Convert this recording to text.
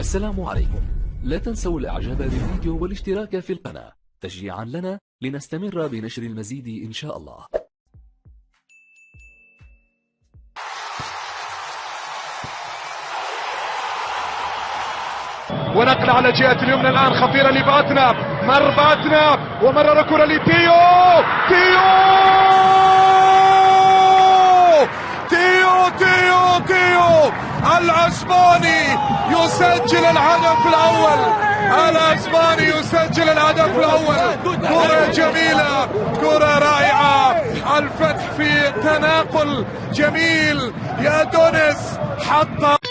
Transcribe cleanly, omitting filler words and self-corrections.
السلام عليكم. لا تنسوا الاعجاب بالفيديو والاشتراك في القناة تشجيعا لنا لنستمر بنشر المزيد إن شاء الله. ونقل على جهة اليمنى الآن خطيرة لباتناب، مر باتناب ومرر كرة لتيو العسباني يسجل الهدف الأول. العسباني يسجل الهدف الأول. كرة جميلة، كرة رائعة، الفتح في تناقل جميل. يا دونس حط